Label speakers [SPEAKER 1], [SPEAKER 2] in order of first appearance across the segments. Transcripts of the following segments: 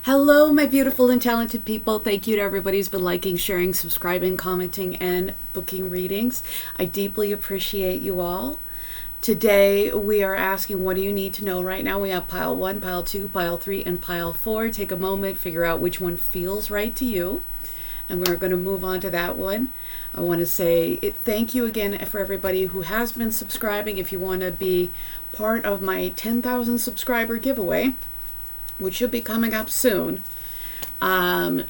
[SPEAKER 1] Hello, my beautiful and talented people. Thank you to everybody who's been liking, sharing, subscribing, commenting, and booking readings. I deeply appreciate you all. Today, we are asking, what do you need to know right now? We have pile 1, pile 2, pile 3, and pile 4. Take a moment, figure out which one feels right to you. And we're going to move on to that one. I want to say thank you again for everybody who has been subscribing. If you want to be part of my 10,000 subscriber giveaway, which should be coming up soon,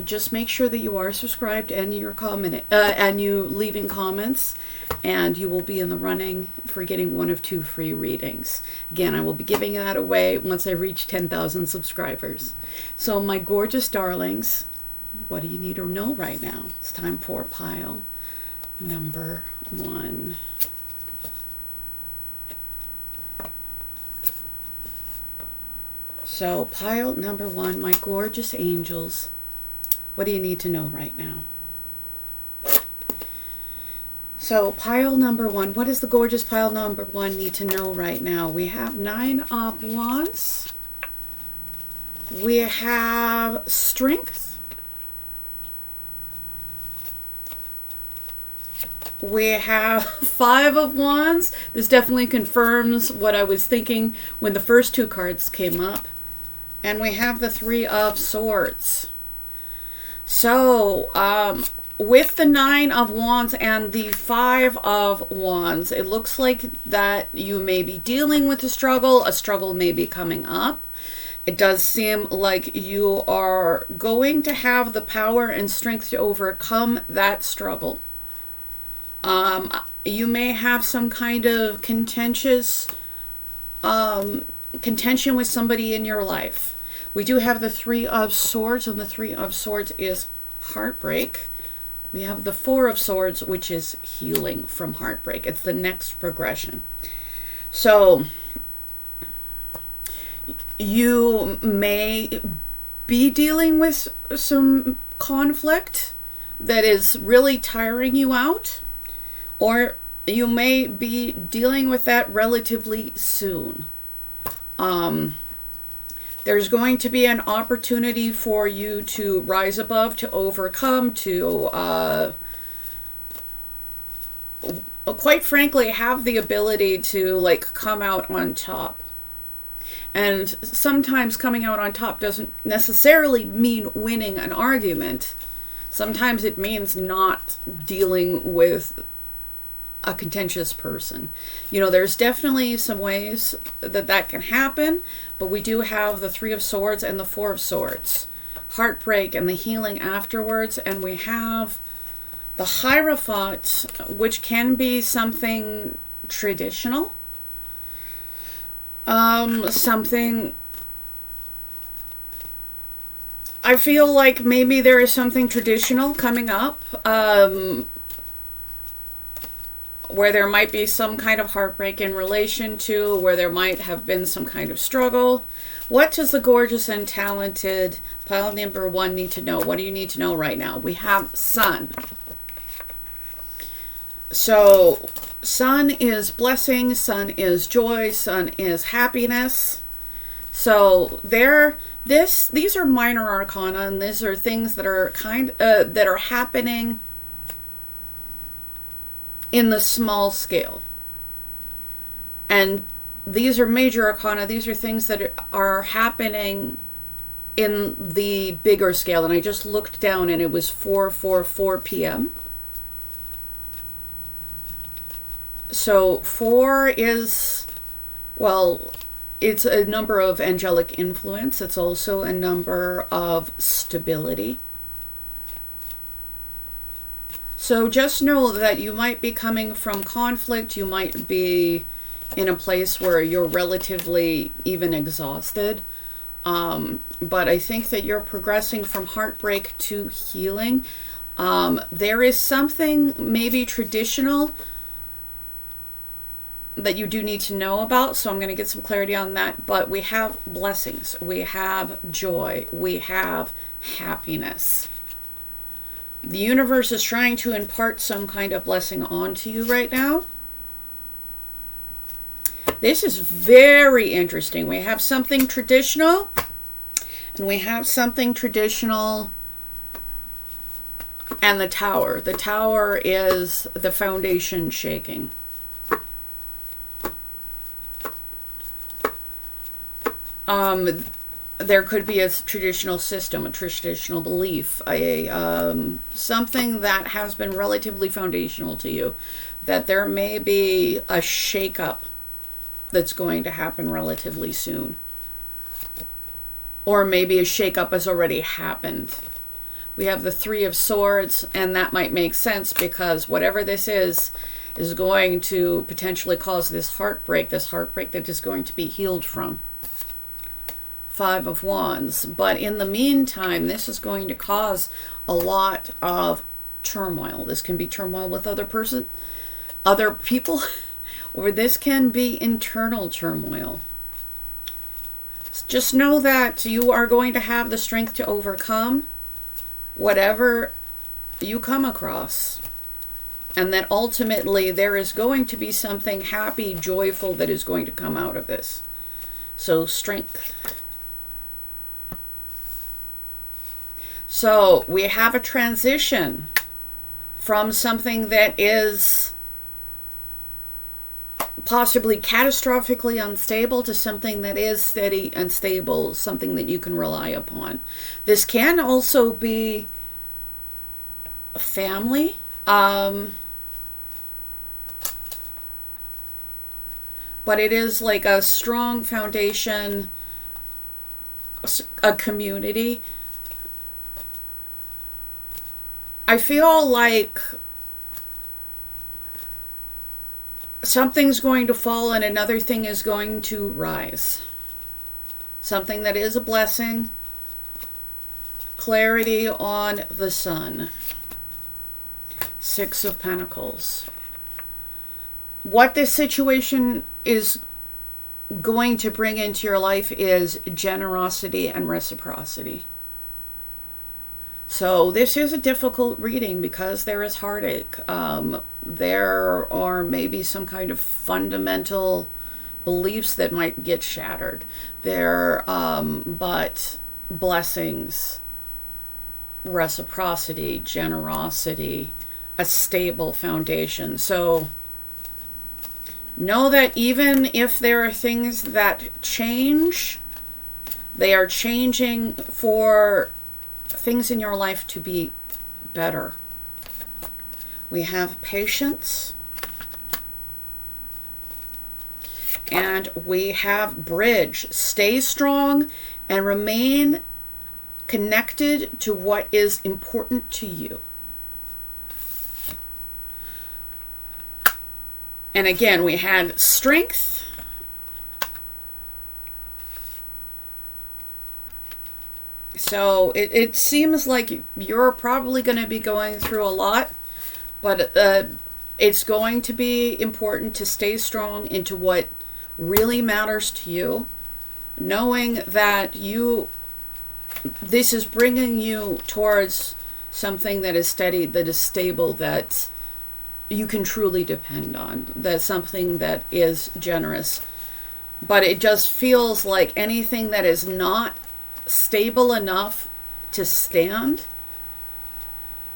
[SPEAKER 1] just make sure that you are subscribed and you're and you leaving comments, and you will be in the running for getting one of 2 free readings. Again, I will be giving that away once I reach 10,000 subscribers. So my gorgeous darlings, what do you need to know right now? It's time for pile number 1. So pile number 1, my gorgeous angels, what do you need to know right now? So pile number 1, what does the gorgeous pile number 1 need to know right now? We have 9 of Wands. We have strength. We have 5 of Wands. This definitely confirms what I was thinking when the first 2 cards came up. And we have the 3 of Swords. So, with the 9 of Wands and the 5 of Wands, it looks like that you may be dealing with a struggle may be coming up. It does seem like you are going to have the power and strength to overcome that struggle. You may have some kind of contention with somebody in your life. We do have the 3 of Swords, and the 3 of Swords is heartbreak. We have the 4 of Swords, which is healing from heartbreak. It's the next progression. So you may be dealing with some conflict that is really tiring you out, or you may be dealing with that relatively soon. There's going to be an opportunity for you to rise above, to overcome, to quite frankly have the ability to come out on top. And sometimes coming out on top doesn't necessarily mean winning an argument. Sometimes it means not dealing with a contentious person. There's definitely some ways that can happen, but we do have the 3 of Swords and the 4 of Swords. Heartbreak and the healing afterwards, and we have the Hierophant, which can be something traditional. Something... I feel like maybe there is something traditional coming up, where there might be some kind of heartbreak in relation to, where there might have been some kind of struggle. What does the gorgeous and talented pile number 1 need to know? What do you need to know right now? We have Sun. So Sun is blessing, Sun is joy, Sun is happiness. So these are minor arcana, and these are things that are that are happening in the small scale. And these are major arcana. These are things that are happening in the bigger scale. And I just looked down and it was 4:44 p.m. So 4 is, well, it's a number of angelic influence. It's also a number of stability. So just know that you might be coming from conflict. You might be in a place where you're relatively even exhausted. But I think that you're progressing from heartbreak to healing. There is something maybe traditional that you do need to know about. So I'm going to get some clarity on that. But we have blessings. We have joy. We have happiness. The universe is trying to impart some kind of blessing onto you right now. This is very interesting. We have something traditional, And we have something traditional and the Tower. The Tower is the foundation shaking. There could be a traditional system, a traditional belief, something that has been relatively foundational to you, that there may be a shakeup that's going to happen relatively soon. Or maybe a shakeup has already happened. We have the Three of Swords, and that might make sense because whatever this is going to potentially cause this heartbreak that is going to be healed from. Five of Wands. But in the meantime, this is going to cause a lot of turmoil. This can be turmoil with other people, or this can be internal turmoil. Just know that you are going to have the strength to overcome whatever you come across. And that ultimately there is going to be something happy, joyful that is going to come out of this. So strength. So we have a transition from something that is possibly catastrophically unstable to something that is steady and stable, something that you can rely upon. This can also be a family. But it is like a strong foundation, a community. I feel like something's going to fall and another thing is going to rise. Something that is a blessing. Clarity on the Sun. Six of Pentacles. What this situation is going to bring into your life is generosity and reciprocity. So this is a difficult reading because there is heartache. There are maybe some kind of fundamental beliefs that might get shattered. But blessings, reciprocity, generosity, a stable foundation. So know that even if there are things that change, they are changing for things in your life to be better. We have patience. And we have bridge. Stay strong and remain connected to what is important to you. And again, we had strength. So it seems like you're probably going to be going through a lot, but it's going to be important to stay strong into what really matters to you, knowing that this is bringing you towards something that is steady, that is stable, that you can truly depend on, that's something that is generous. But it just feels like anything that is not stable enough to stand,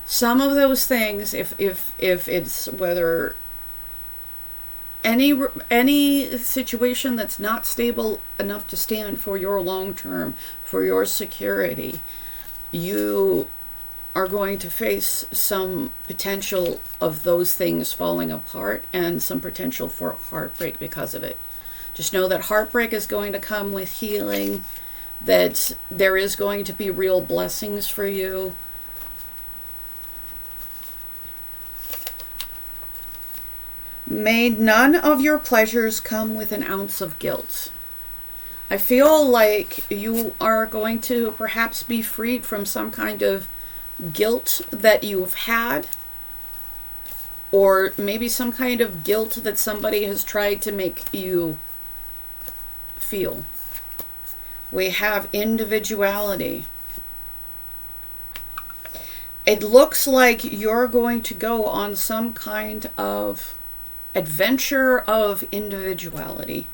[SPEAKER 1] some of those things, if it's whether any situation that's not stable enough to stand for your long term, for your security, you are going to face some potential of those things falling apart and some potential for heartbreak because of it. Just know that heartbreak is going to come with healing, that there is going to be real blessings for you. May none of your pleasures come with an ounce of guilt. I feel like you are going to perhaps be freed from some kind of guilt that you've had, or maybe some kind of guilt that somebody has tried to make you feel. We have individuality. It looks like you're going to go on some kind of adventure of individuality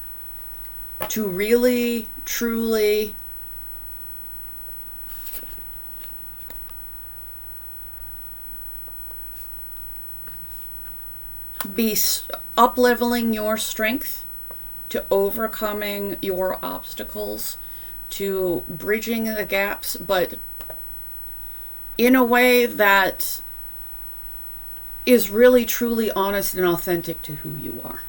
[SPEAKER 1] to really, truly be up-leveling your strength, to overcoming your obstacles, to bridging the gaps, but in a way that is really truly honest and authentic to who you are.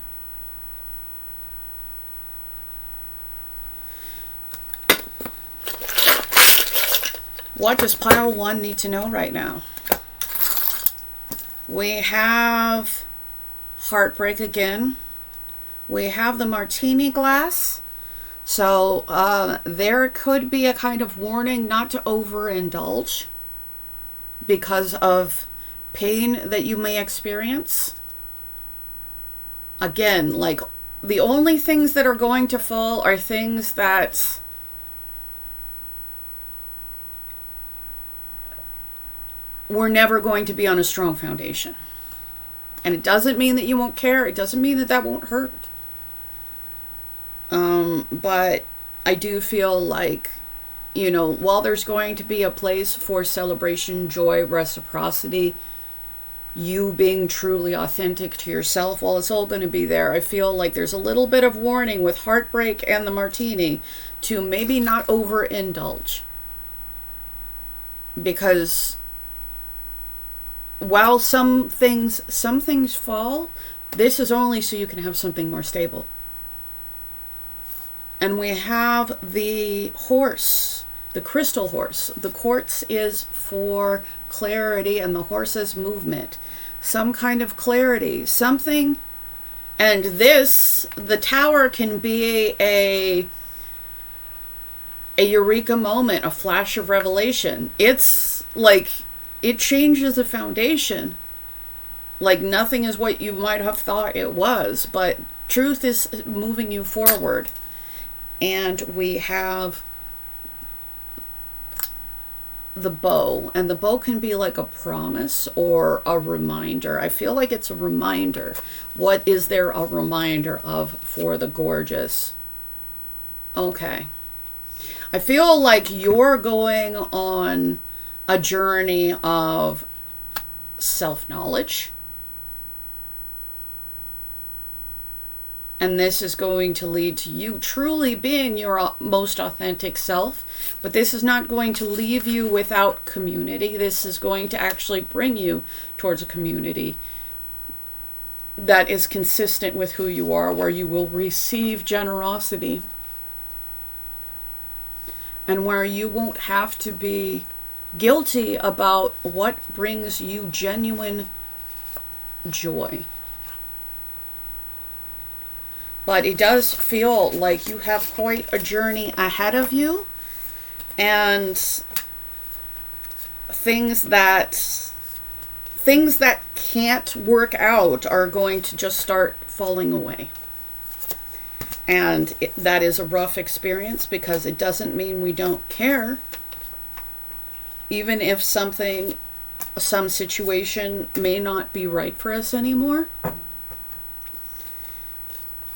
[SPEAKER 1] What does pile 1 need to know right now? We have heartbreak again. We have the martini glass. So there could be a kind of warning not to overindulge because of pain that you may experience. Again, like, the only things that are going to fall are things that we're never going to be on a strong foundation. And it doesn't mean that you won't care. It doesn't mean that that won't hurt. But I do feel like, you know, while there's going to be a place for celebration, joy, reciprocity, you being truly authentic to yourself, while it's all going to be there, I feel like there's a little bit of warning with heartbreak and the martini to maybe not overindulge. Because while some things fall, this is only so you can have something more stable. And we have the horse, the crystal horse. The quartz is for clarity and the horse is movement. Some kind of clarity, something. And this, the tower, can be a eureka moment, a flash of revelation. It's like, it changes the foundation. Like, nothing is what you might have thought it was, but truth is moving you forward. And we have the bow, and the bow can be like a promise or a reminder. I feel like it's a reminder. What is there a reminder of for the gorgeous? Okay. I feel like you're going on a journey of self-knowledge. And this is going to lead to you truly being your most authentic self. But this is not going to leave you without community. This is going to actually bring you towards a community that is consistent with who you are, where you will receive generosity. And where you won't have to be guilty about what brings you genuine joy. But it does feel like you have quite a journey ahead of you, and things that can't work out are going to just start falling away. And that is a rough experience, because it doesn't mean we don't care. Even if some situation may not be right for us anymore.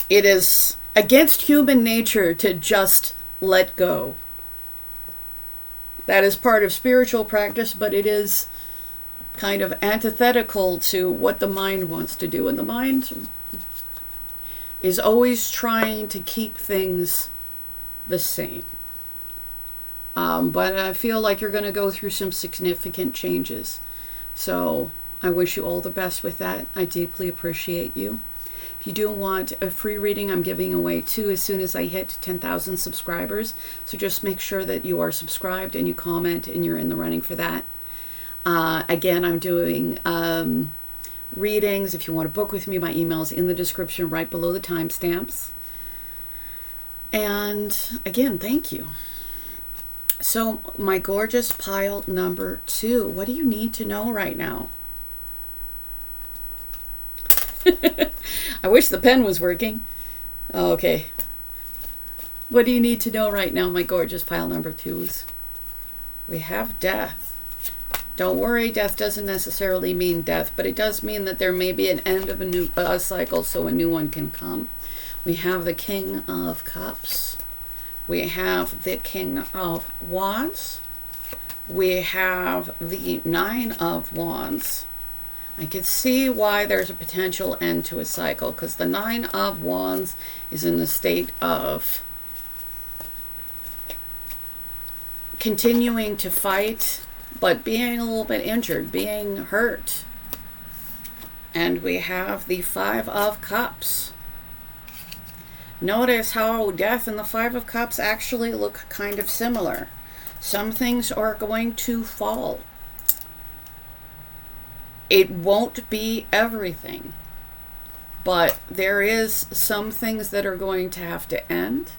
[SPEAKER 1] It is against human nature to just let go. That is part of spiritual practice, but it is kind of antithetical to what the mind wants to do. And the mind is always trying to keep things the same. But I feel like you're going to go through some significant changes. So I wish you all the best with that. I deeply appreciate you. If you do want a free reading, I'm giving away 2 as soon as I hit 10,000 subscribers. So just make sure that you are subscribed and you comment and you're in the running for that. Again, I'm doing readings. If you want to book with me, my email is in the description right below the timestamps. And again, thank you. So my gorgeous pile number 2, what do you need to know right now? I wish the pen was working. Oh, okay. What do you need to know right now, my gorgeous pile number 2s? We have death. Don't worry, death doesn't necessarily mean death, but it does mean that there may be an end of a new cycle, so a new one can come. We have the King of Cups. We have the King of Wands. We have the 9 of Wands. I can see why there's a potential end to a cycle, because the Nine of Wands is in a state of continuing to fight, but being a little bit injured, being hurt. And we have the Five of Cups. Notice how Death and the Five of Cups actually look kind of similar. Some things are going to fall. It won't be everything, but there is some things that are going to have to end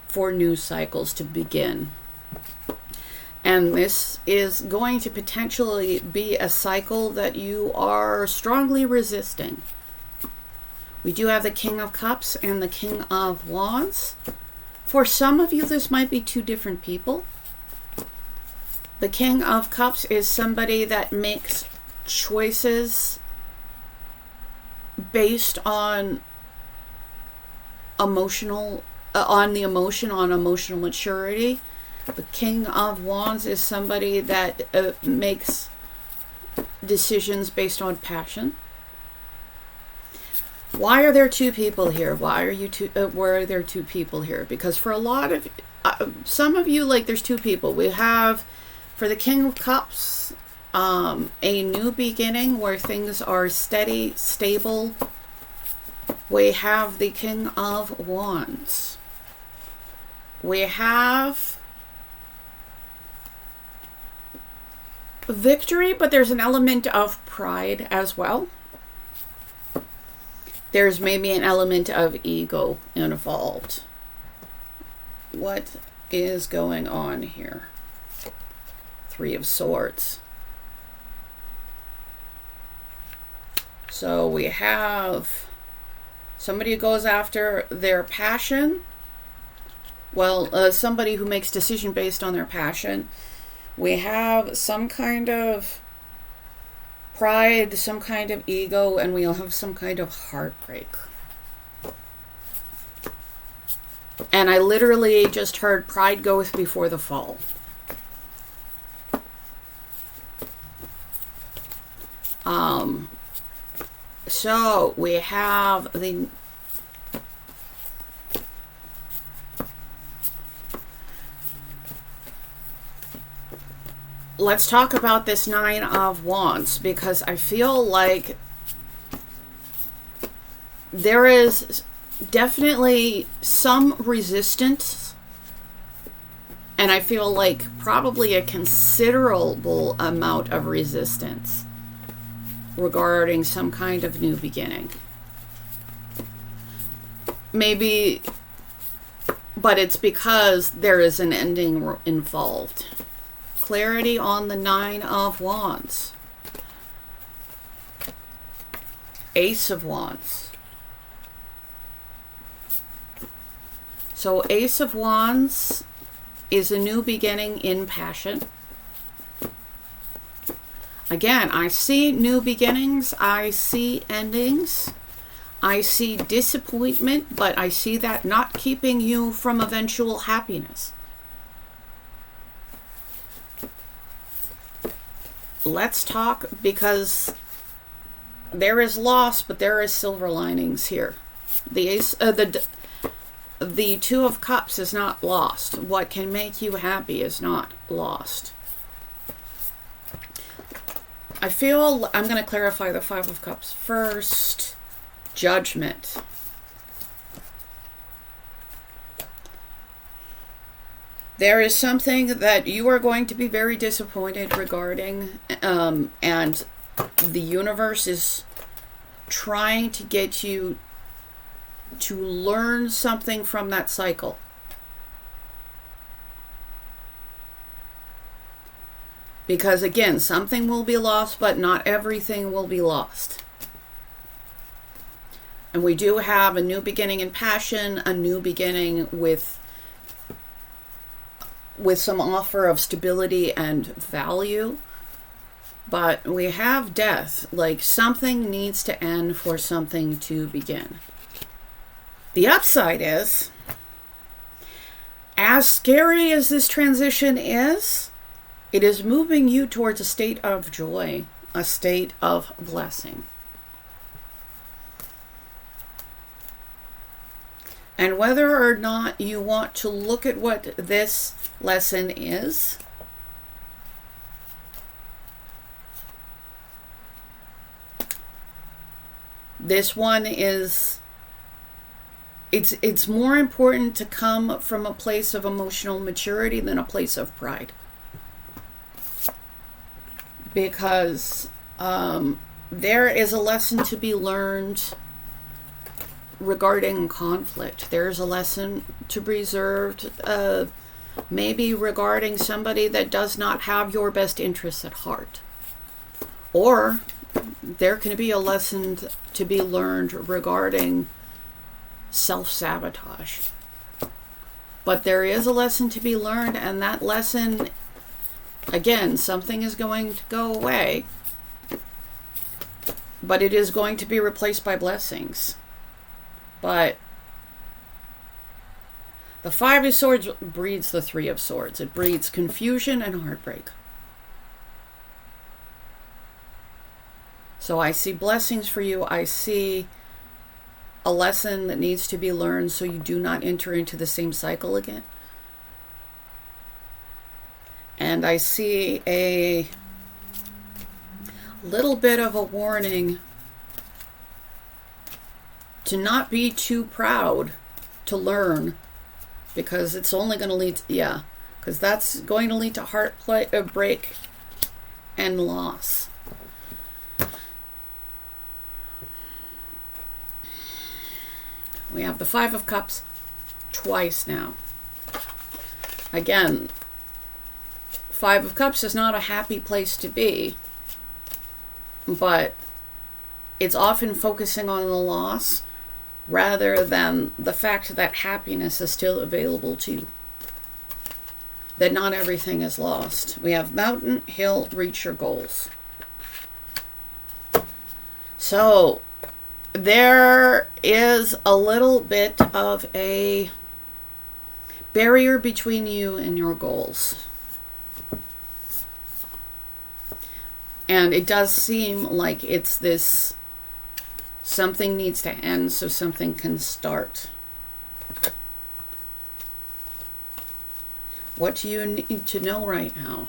[SPEAKER 1] for new cycles to begin. And this is going to potentially be a cycle that you are strongly resisting. We do have the King of Cups and the King of Wands. For some of you, this might be two different people. The King of Cups is somebody that makes choices based on emotional maturity. The King of Wands is somebody that makes decisions based on passion. Why are there two people here? Why are there two people here? Because for a lot of some of you, like, there's two people. We have, for the King of Cups, a new beginning where things are steady, stable. We have the King of Wands. We have victory, but there's an element of pride as well. There's maybe an element of ego involved. What is going on here? Three of Swords. So we have somebody who goes after their passion. Well, somebody who makes decision based on their passion. We have some kind of pride, some kind of ego, and we'll have some kind of heartbreak. And I literally just heard pride goeth before the fall. So we have the let's talk about this Nine of Wands, because I feel like there is definitely some resistance, and I feel like probably a considerable amount of resistance regarding some kind of new beginning. Maybe, but it's because there is an ending involved. Clarity on the Nine of Wands. Ace of Wands. So Ace of Wands is a new beginning in passion. Again, I see new beginnings, I see endings, I see disappointment, but I see that not keeping you from eventual happiness. Let's talk, because there is loss, but there is silver linings here. The Two of Cups is not lost. What can make you happy is not lost. I feel I'm going to clarify the Five of Cups first. Judgment. There is something that you are going to be very disappointed regarding, and the universe is trying to get you to learn something from that cycle. Because again, something will be lost, but not everything will be lost. And we do have a new beginning in passion, a new beginning with some offer of stability and value. But we have death, like something needs to end for something to begin. The upside is, as scary as this transition is, it is moving you towards a state of joy, a state of blessing. And whether or not you want to look at what this lesson is, this one is, it's more important to come from a place of emotional maturity than a place of pride. Because there is a lesson to be learned regarding conflict. There's a lesson to be reserved, maybe regarding somebody that does not have your best interests at heart. Or there can be a lesson to be learned regarding self-sabotage. But there is a lesson to be learned, and that lesson, again, something is going to go away, but it is going to be replaced by blessings. But the Five of Swords breeds the Three of Swords. It breeds confusion and heartbreak. So I see blessings for you. I see a lesson that needs to be learned so you do not enter into the same cycle again. And I see a little bit of a warning to not be too proud to learn, because it's only going to lead to, because that's going to lead to heartbreak and loss. We have the Five of Cups twice now. Again, Five of Cups is not a happy place to be, but it's often focusing on the loss rather than the fact that happiness is still available to you. That not everything is lost. We have mountain, hill, reach your goals. So there is a little bit of a barrier between you and your goals. And it does seem like it's this, something needs to end so something can start. What do you need to know right now?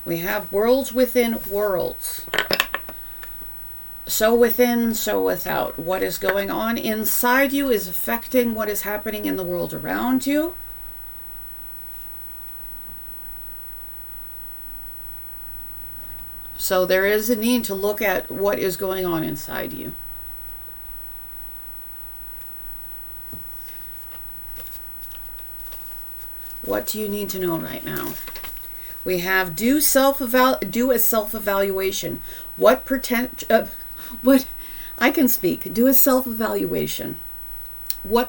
[SPEAKER 1] We have worlds within worlds. So within, so without. What is going on inside you is affecting what is happening in the world around you. So there is a need to look at what is going on inside you. What do you need to know right now? We have do a self-evaluation. Do a self-evaluation. What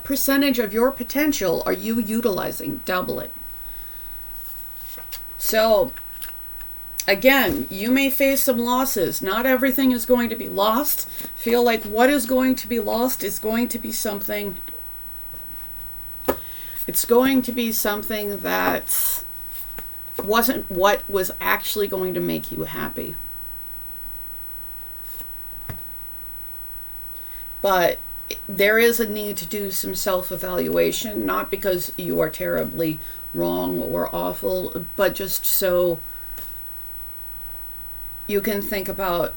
[SPEAKER 1] percentage of your potential are you utilizing? Double it. So again, you may face some losses. Not everything is going to be lost. Feel like what is going to be lost is going to be something. It's going to be something that wasn't what was actually going to make you happy. But there is a need to do some self-evaluation, not because you are terribly wrong or awful, but just so you can think about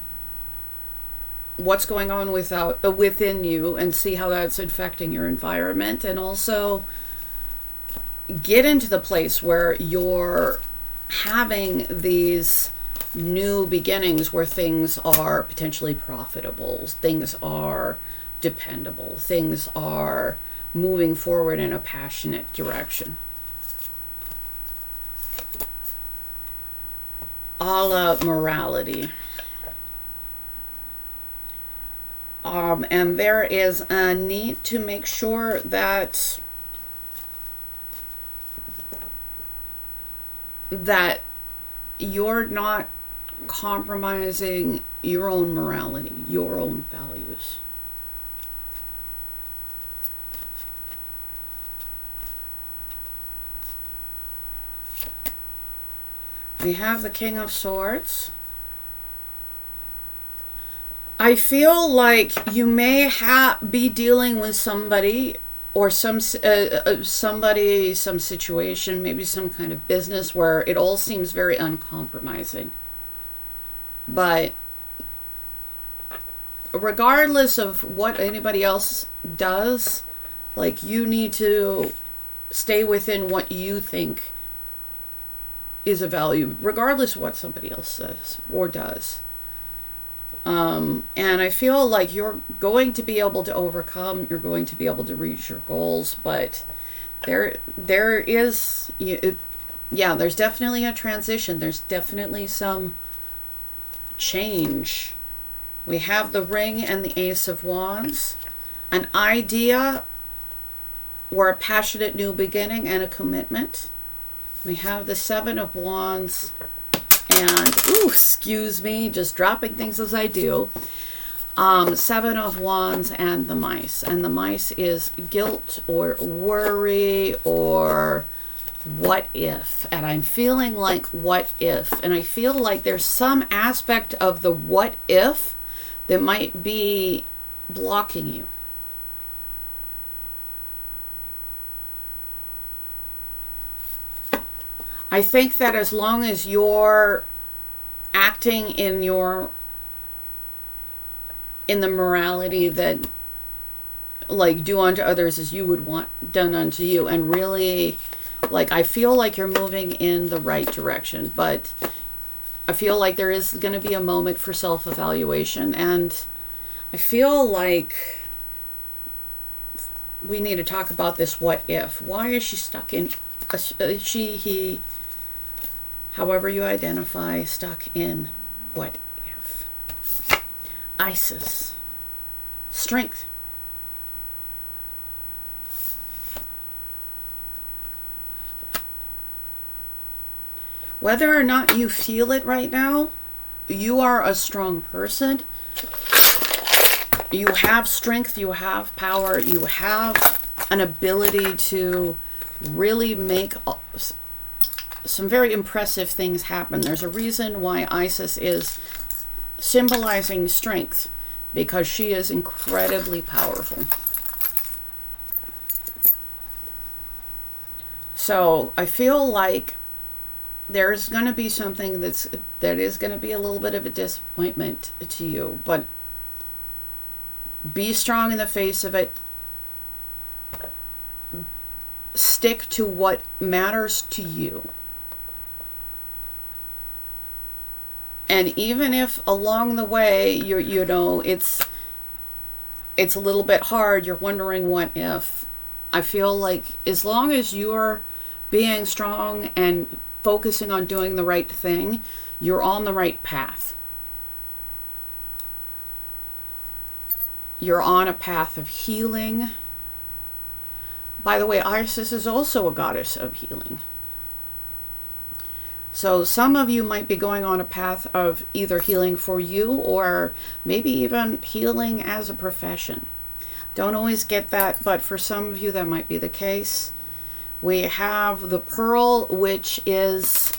[SPEAKER 1] what's going on within you and see how that's affecting your environment, and also get into the place where you're having these new beginnings where things are potentially profitable, things are dependable, things are moving forward in a passionate direction. A la morality. And there is a need to make sure that you're not compromising your own morality, your own values. We have the King of Swords. I feel like you may be dealing with somebody or some situation, maybe some kind of business where it all seems very uncompromising. But regardless of what anybody else does, like, you need to stay within what you think is a value, regardless of what somebody else says or does. And I feel like you're going to be able to overcome, you're going to be able to reach your goals, but there's definitely a transition. There's definitely some change. We have the Ring and the Ace of Wands, an idea or a passionate new beginning and a commitment. We have the Seven of Wands and, excuse me, just dropping things as I do. Seven of Wands and the Mice. And the Mice is guilt or worry or what if. And I'm feeling like what if. And I feel like there's some aspect of the what if that might be blocking you. I think that as long as you're acting in the morality that, like, do unto others as you would want done unto you, and really, like, I feel like you're moving in the right direction, but I feel like there is going to be a moment for self-evaluation, and I feel like we need to talk about this what if. Why is she stuck in he, however you identify, stuck in what if? Isis. Strength. Whether or not you feel it right now, you are a strong person. You have strength, you have power, you have an ability to really make some very impressive things happen. There's a reason why Isis is symbolizing strength, because she is incredibly powerful. So I feel like there's going to be something that is going to be a little bit of a disappointment to you, but be strong in the face of it. Stick to what matters to you. And even if along the way it's a little bit hard, you're wondering what if, I feel like as long as you're being strong and focusing on doing the right thing, you're on the right path. You're on a path of healing. By the way, Isis is also a goddess of healing. So some of you might be going on a path of either healing for you or maybe even healing as a profession. Don't always get that, but for some of you that might be the case. We have the Pearl, which is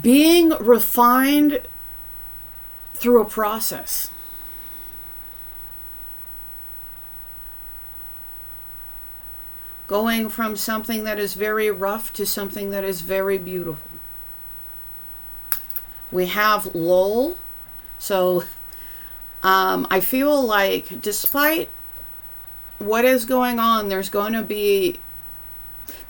[SPEAKER 1] being refined through a process. Going from something that is very rough to something that is very beautiful. We have Lowell. So I feel like despite what is going on, there's going to be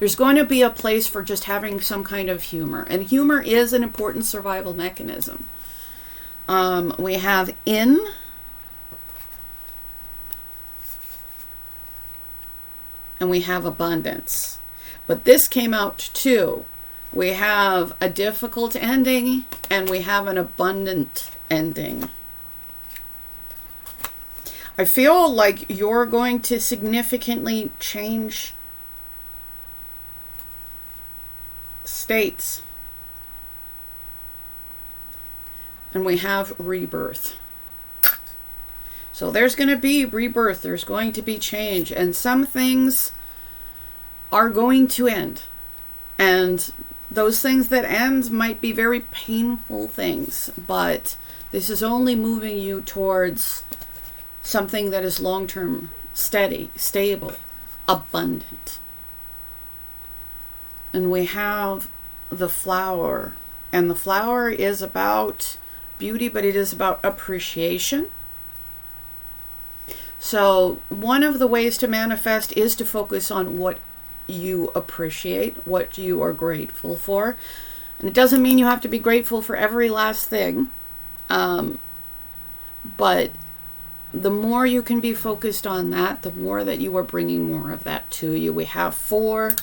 [SPEAKER 1] a place for just having some kind of humor. And humor is an important survival mechanism. We have In. And we have Abundance. But this came out too. We have a difficult ending and we have an abundant ending. I feel like you're going to significantly change states. And we have rebirth. So there's going to be rebirth, there's going to be change, and some things are going to end. And those things that end might be very painful things, but This is only moving you towards something that is long-term, steady, stable, abundant. And we have the flower. And the flower is about beauty, but it is about appreciation. So one of the ways to manifest is to focus on what you appreciate, what you are grateful for. And it doesn't mean you have to be grateful for every last thing. But the more you can be focused on that, the more that you are bringing more of that to you. We have 4,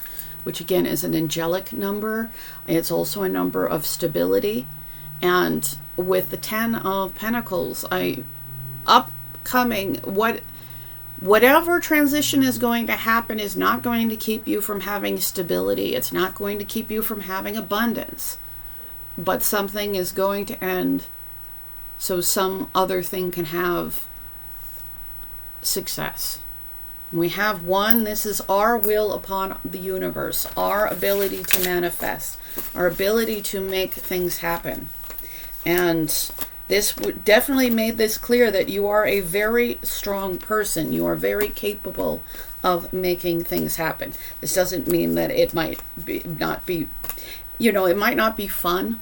[SPEAKER 1] which again is an angelic number. It's also a number of stability. And with the 10 of Pentacles, whatever transition is going to happen is not going to keep you from having stability. It's not going to keep you from having abundance. But something is going to end so some other thing can have success. We have 1. This is our will upon the universe, our ability to manifest, our ability to make things happen. And this definitely made this clear that you are a very strong person. You are very capable of making things happen. This doesn't mean that it might not be, it might not be fun.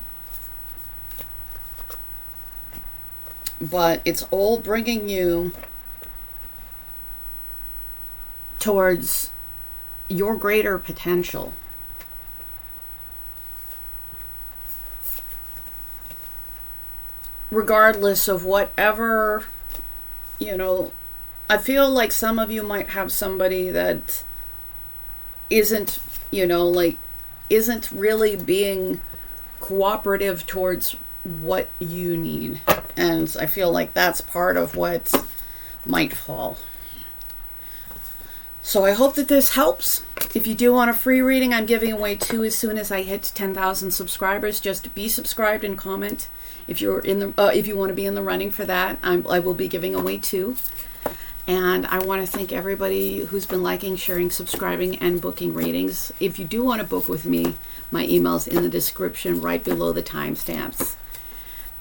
[SPEAKER 1] But it's all bringing you towards your greater potential. Regardless of whatever, I feel like some of you might have somebody that isn't, isn't really being cooperative towards what you need. And I feel like that's part of what might fall. So I hope that this helps. If you do want a free reading, I'm giving away 2 as soon as I hit 10,000 subscribers. Just be subscribed and comment if you're if you want to be in the running for that. I will be giving away 2. And I want to thank everybody who's been liking, sharing, subscribing, and booking readings. If you do want to book with me, my email's in the description right below the timestamps.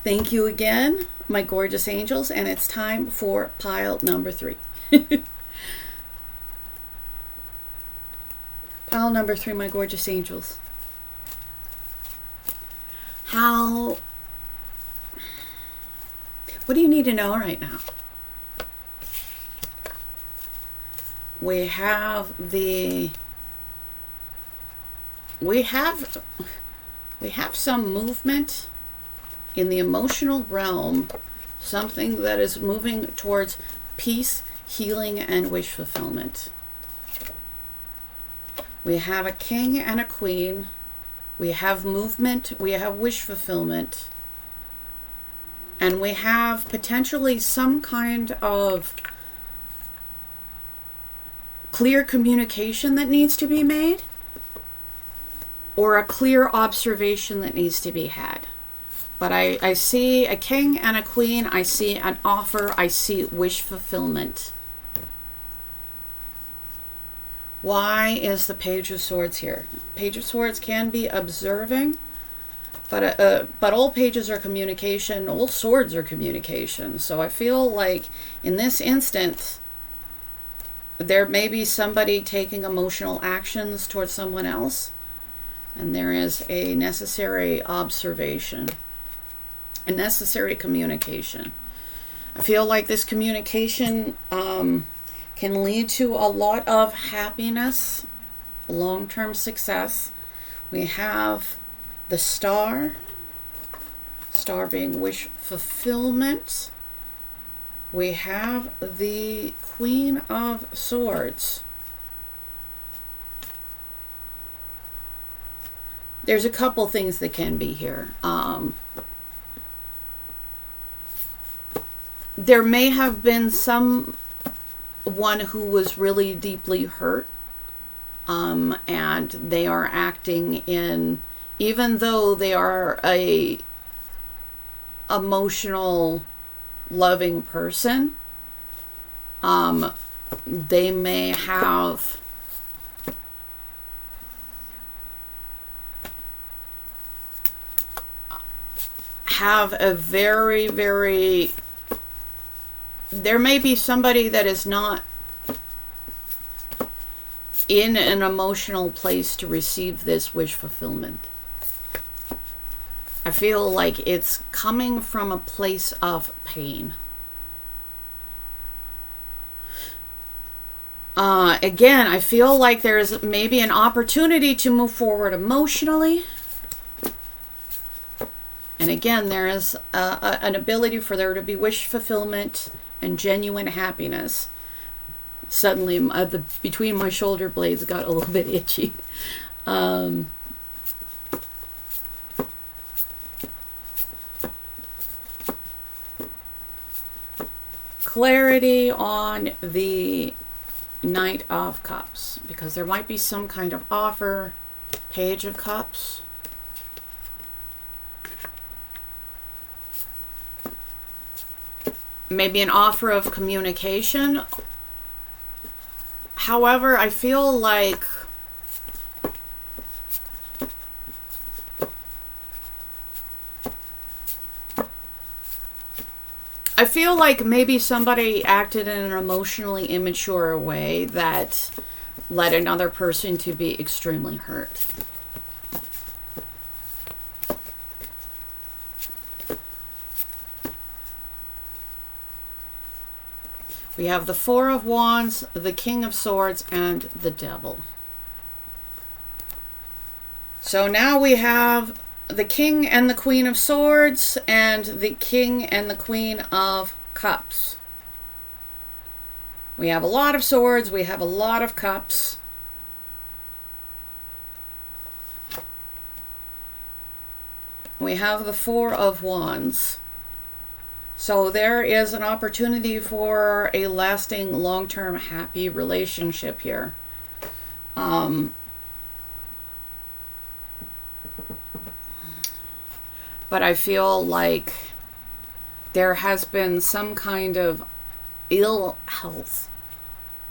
[SPEAKER 1] Thank you again, my gorgeous angels, and it's time for pile number 3. Pile number 3, my gorgeous angels. What do you need to know right now? We have some movement in the emotional realm, something that is moving towards peace, healing, and wish fulfillment. We have a king and a queen. We have movement. We have wish fulfillment. And we have potentially some kind of clear communication that needs to be made, or a clear observation that needs to be had. But I see a king and a queen. I see an offer. I see wish fulfillment. Why is the Page of Swords here? Page of Swords can be observing, but all pages are communication. All swords are communication. So I feel like in this instance, there may be somebody taking emotional actions towards someone else, and there is a necessary observation, a necessary communication. I feel like this communication can lead to a lot of happiness, long-term success. We have the star being wish fulfillment. We have the Queen of Swords. There's a couple things that can be here. There may have been someone who was really deeply hurt, and they are acting in, even though they are a emotional, loving person, they may have have a very, very... There may be somebody that is not in an emotional place to receive this wish fulfillment. I feel like it's coming from a place of pain. Again, I feel like there's maybe an opportunity to move forward emotionally. And again, there is an ability for there to be wish fulfillment and genuine happiness. Suddenly, between my shoulder blades got a little bit itchy. Clarity on the Knight of Cups, because there might be some kind of offer. Page of Cups. Maybe an offer of communication. However, I feel like maybe somebody acted in an emotionally immature way that led another person to be extremely hurt. We have the Four of Wands, the King of Swords, and the Devil. So now we have the King and the Queen of Swords and the King and the Queen of Cups. We have a lot of swords, we have a lot of cups. We have the Four of Wands. So there is an opportunity for a lasting, long-term, happy relationship here. But I feel like there has been some kind of ill health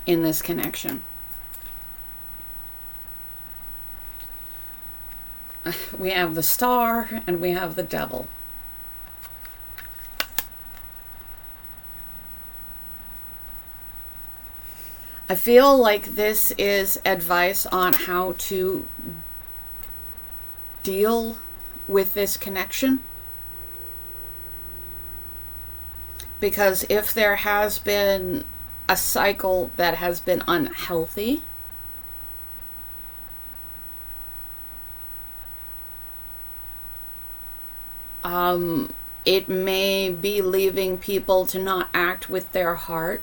[SPEAKER 1] in this connection. We have the Star and we have the Devil. I feel like this is advice on how to deal with this connection. Because if there has been a cycle that has been unhealthy, it may be leaving people to not act with their heart,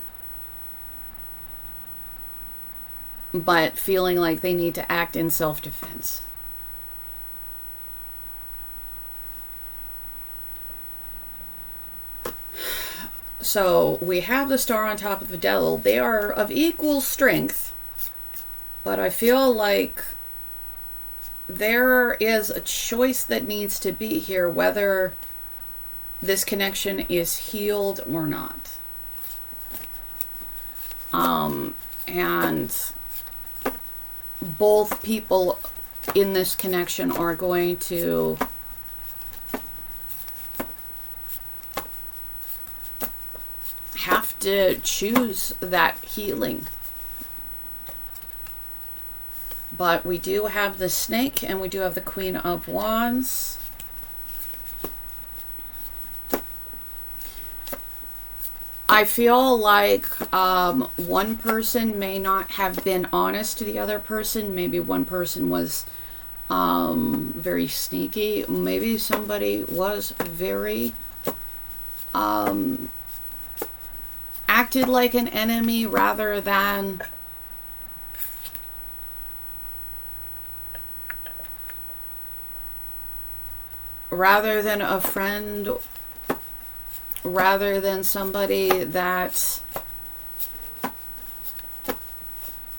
[SPEAKER 1] but feeling like they need to act in self-defense. So we have the Star on top of the Devil. They are of equal strength, but I feel like there is a choice that needs to be here, whether this connection is healed or not. And both people in this connection are going to have to choose that healing. But we do have the Snake and we do have the Queen of Wands. I feel like one person may not have been honest to the other person. Maybe one person was very sneaky. Maybe somebody was very acted like an enemy rather than a friend, rather than somebody that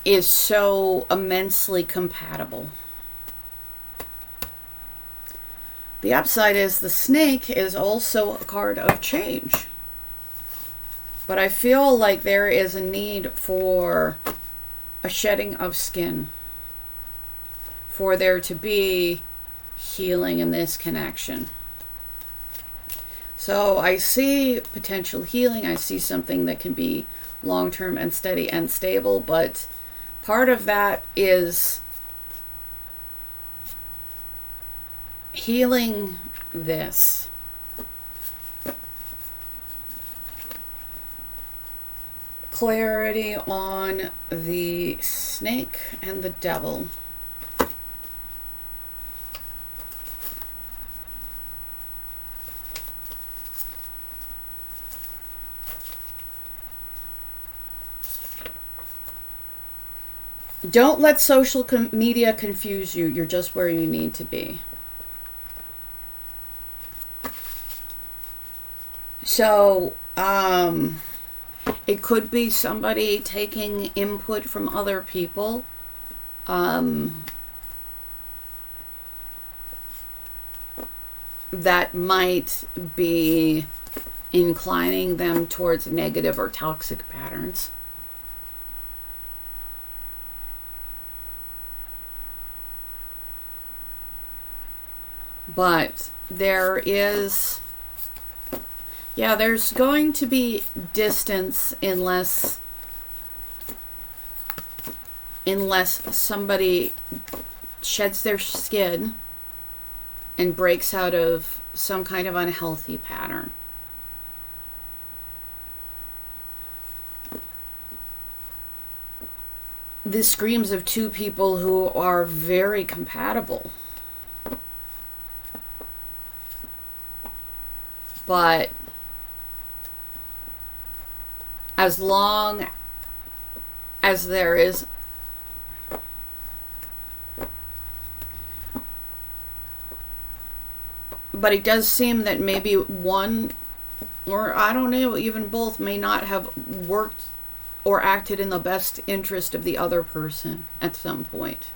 [SPEAKER 1] is so immensely compatible. The upside is the Snake is also a card of change. But I feel like there is a need for a shedding of skin, for there to be healing in this connection. So I see potential healing. I see something that can be long-term and steady and stable, but part of that is healing this. Clarity on the snake and the devil. Don't let social media confuse you. You're just where you need to be. So, it could be somebody taking input from other people. That might be inclining them towards negative or toxic patterns. But there's going to be distance unless somebody sheds their skin and breaks out of some kind of unhealthy pattern. This screams of two people who are very compatible. But as long as there is but it does seem that maybe one, or I don't know, even both may not have worked or acted in the best interest of the other person at some point.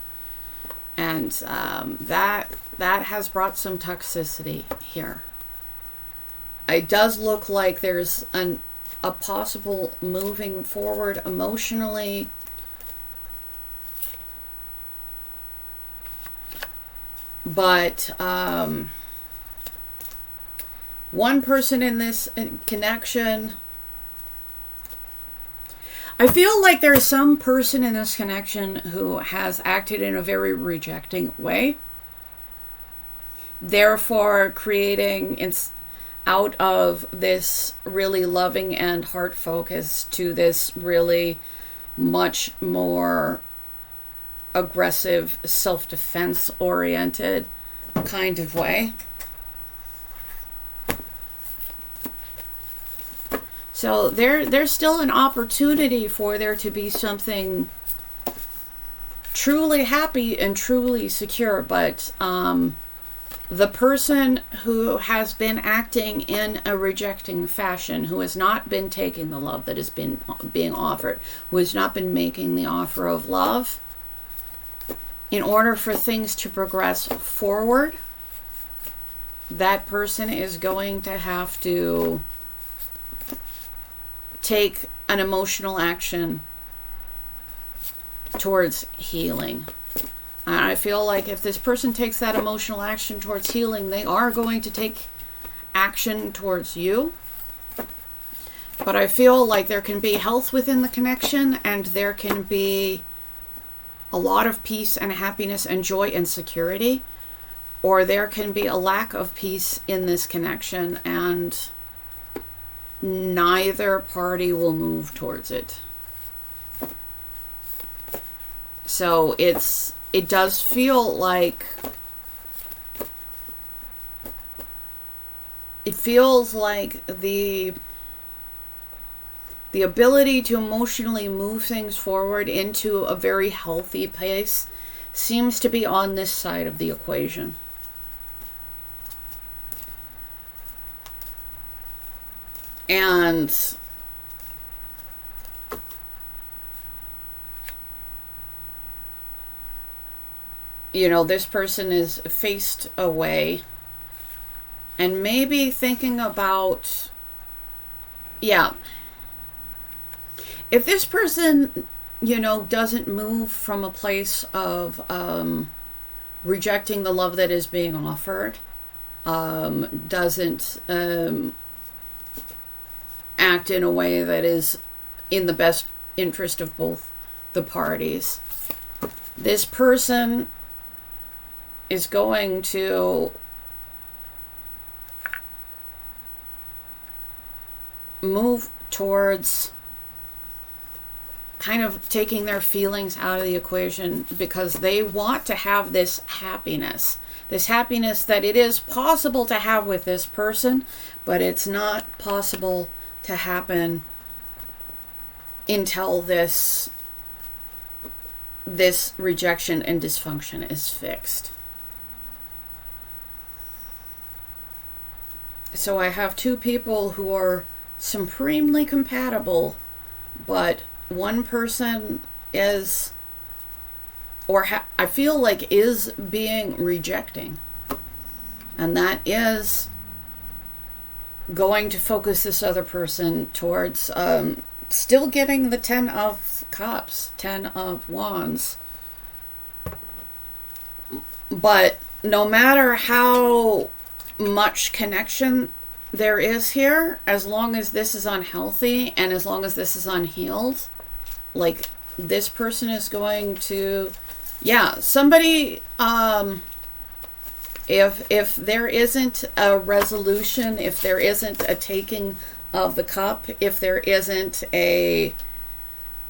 [SPEAKER 1] And that has brought some toxicity here. It does look like there's a possible moving forward emotionally. But one person in this connection, I feel like there's some person in this connection who has acted in a very rejecting way, therefore creating out of this really loving and heart focus to this really much more aggressive, self-defense oriented kind of way. So there's still an opportunity for there to be something truly happy and truly secure, but the person who has been acting in a rejecting fashion, who has not been taking the love that has been being offered, who has not been making the offer of love, in order for things to progress forward, that person is going to have to take an emotional action towards healing. And I feel like if this person takes that emotional action towards healing, they are going to take action towards you. But I feel like there can be health within the connection, and there can be a lot of peace and happiness and joy and security, or there can be a lack of peace in this connection and neither party will move towards it. So it does feel like the ability to emotionally move things forward into a very healthy pace seems to be on this side of the equation. And this person is faced away and maybe thinking about, if this person, doesn't move from a place of rejecting the love that is being offered, doesn't act in a way that is in the best interest of both the parties. This person is going to move towards kind of taking their feelings out of the equation, because they want to have this happiness that it is possible to have with this person, but it's not possible to happen until this rejection and dysfunction is fixed. So I have two people who are supremely compatible, but one person is, I feel like is being rejecting, and that is going to focus this other person towards still getting the 10 of Cups, 10 of Wands. But no matter how much connection there is here, as long as this is unhealthy and as long as this is unhealed, like, this person is going to, somebody, if there isn't a resolution, if there isn't a taking of the cup, if there isn't a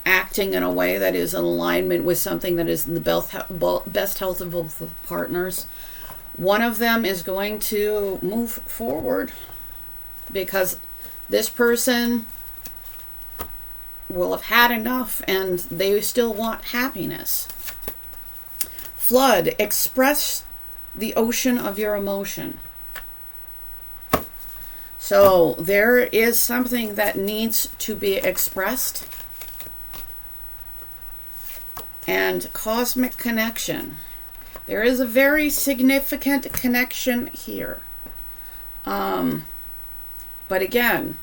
[SPEAKER 1] acting in a way that is in alignment with something that is in the best health of both the partners, one of them is going to move forward, because this person will have had enough and they still want happiness. Flood, express the ocean of your emotion. So there is something that needs to be expressed. And cosmic connection. There is a very significant connection here. But again,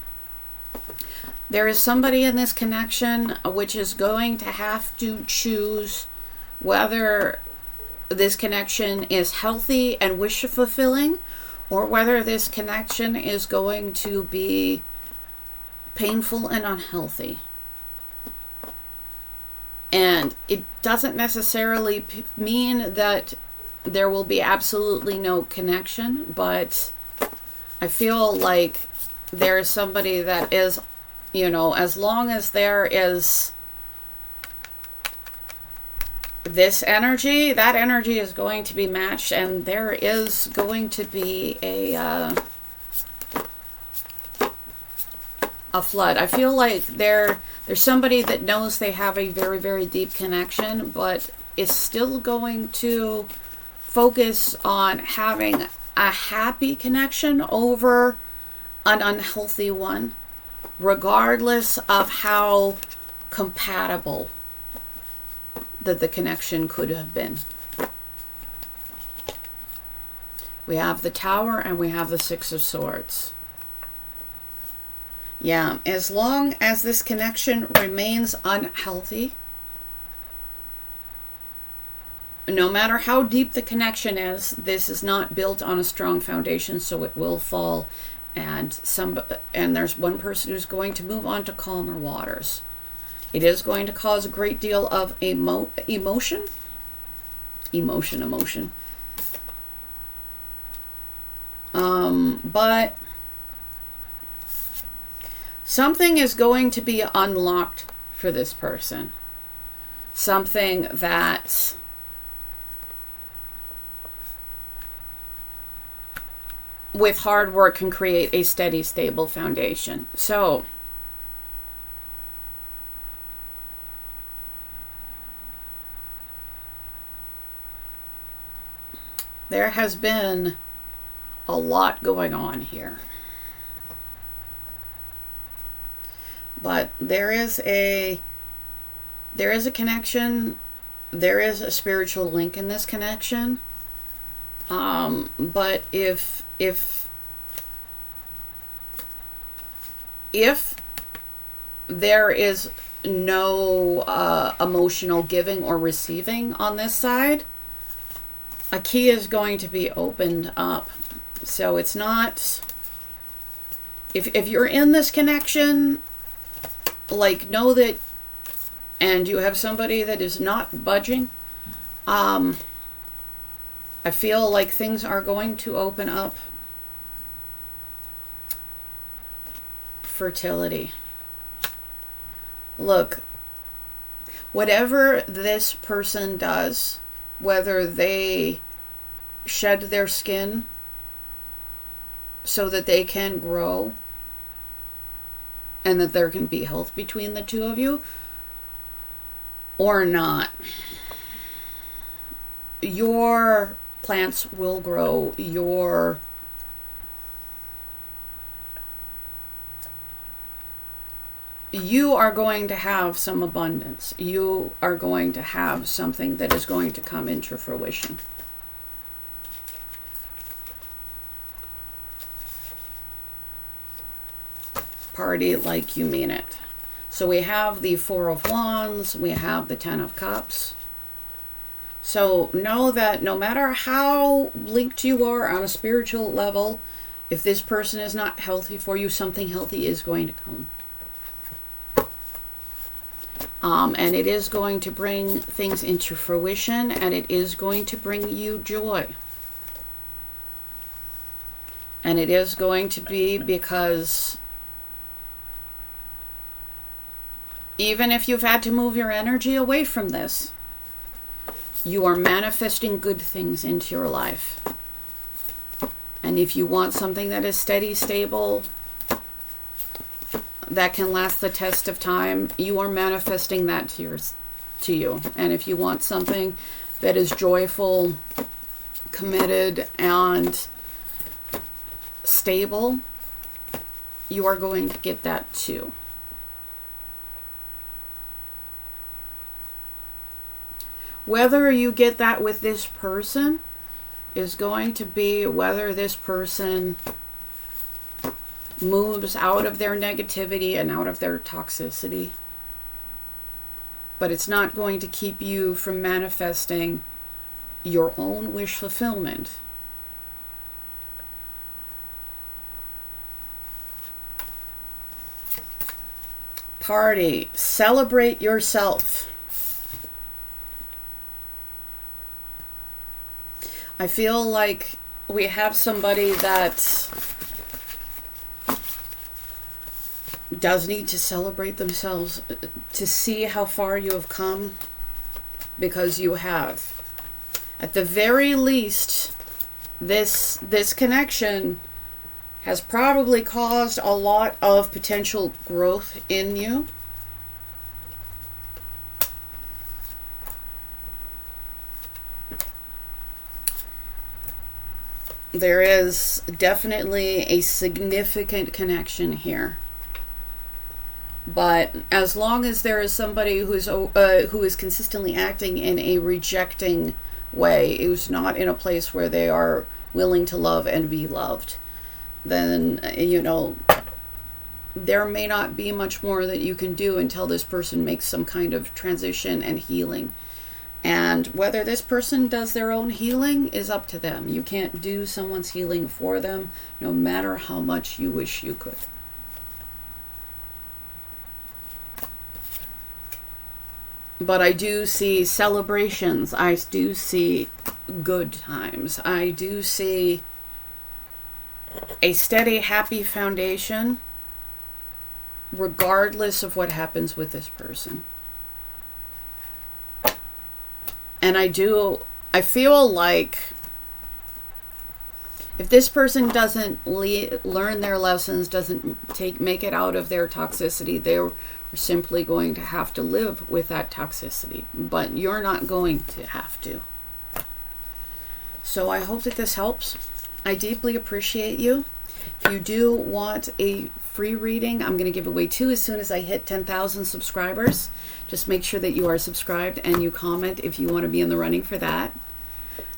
[SPEAKER 1] there is somebody in this connection which is going to have to choose whether this connection is healthy and wish fulfilling, or whether this connection is going to be painful and unhealthy. And it doesn't necessarily mean that there will be absolutely no connection, but I feel like there is somebody that is, as long as there is this energy, that energy is going to be matched, and there is going to be a flood. I feel like there's somebody that knows they have a very, very deep connection, but is still going to focus on having a happy connection over an unhealthy one, regardless of how compatible that the connection could have been. We have the Tower and we have the Six of Swords. Yeah, as long as this connection remains unhealthy, no matter how deep the connection is, this is not built on a strong foundation, so it will fall. And there's one person who's going to move on to calmer waters. It is going to cause a great deal of emotion. But something is going to be unlocked for this person. Something that with hard work can create a steady, stable foundation. So there has been a lot going on here. But there is a connection. There is a spiritual link in this connection. But if there is no emotional giving or receiving on this side, a key is going to be opened up So it's not, if you're in this connection, like, know that, and you have somebody that is not budging, I feel like things are going to open up. Fertility. Look, whatever this person does, whether they shed their skin so that they can grow and that there can be health between the two of you, or not, your plants will grow, you are going to have some abundance. You are going to have something that is going to come into fruition. Party like you mean it. So we have the Four of Wands, we have the Ten of Cups. So know that no matter how linked you are on a spiritual level, if this person is not healthy for you, something healthy is going to come. And it is going to bring things into fruition, and it is going to bring you joy. And it is going to be because even if you've had to move your energy away from this, you are manifesting good things into your life. And if you want something that is steady, stable, that can last the test of time, you are manifesting that to you. And if you want something that is joyful, committed, and stable, you are going to get that too. Whether you get that with this person is going to be whether this person moves out of their negativity and out of their toxicity. But it's not going to keep you from manifesting your own wish fulfillment. Party. Celebrate yourself. I feel like we have somebody that does need to celebrate themselves to see how far you have come, because you have. At the very least, this connection has probably caused a lot of potential growth in you. There is definitely a significant connection here. But as long as there is somebody who is consistently acting in a rejecting way, who's not in a place where they are willing to love and be loved, then, there may not be much more that you can do until this person makes some kind of transition and healing. And whether this person does their own healing is up to them. You can't do someone's healing for them, no matter how much you wish you could. But I do see celebrations. I do see good times. I do see a steady, happy foundation, regardless of what happens with this person. And I feel like if this person doesn't learn their lessons, doesn't make it out of their toxicity, they're simply going to have to live with that toxicity. But you're not going to have to. So I hope that this helps. I deeply appreciate you. If you do want a free reading, I'm going to give away 2 as soon as I hit 10,000 subscribers. Just make sure that you are subscribed and you comment if you want to be in the running for that.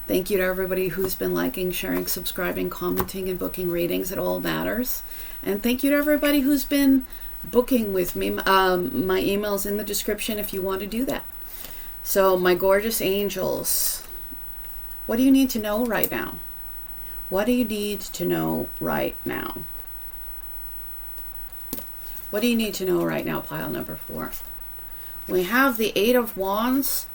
[SPEAKER 1] Thank you to everybody who's been liking, sharing, subscribing, commenting, and booking readings. It all matters. And thank you to everybody who's been booking with me. My email's in the description if you want to do that. So, my gorgeous angels, what do you need to know right now? What do you need to know right now? What do you need to know right now, pile number 4? We have the 8 of Wands.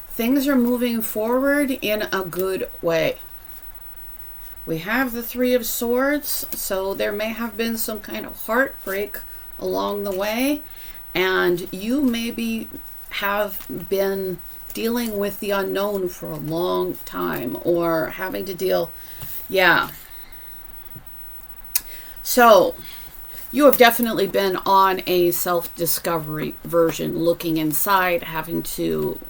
[SPEAKER 1] Things are moving forward in a good way. We have the 3 of Swords, so there may have been some kind of heartbreak along the way, and you maybe have been dealing with the unknown for a long time, or having to deal, So, you have definitely been on a self-discovery version, looking inside, having to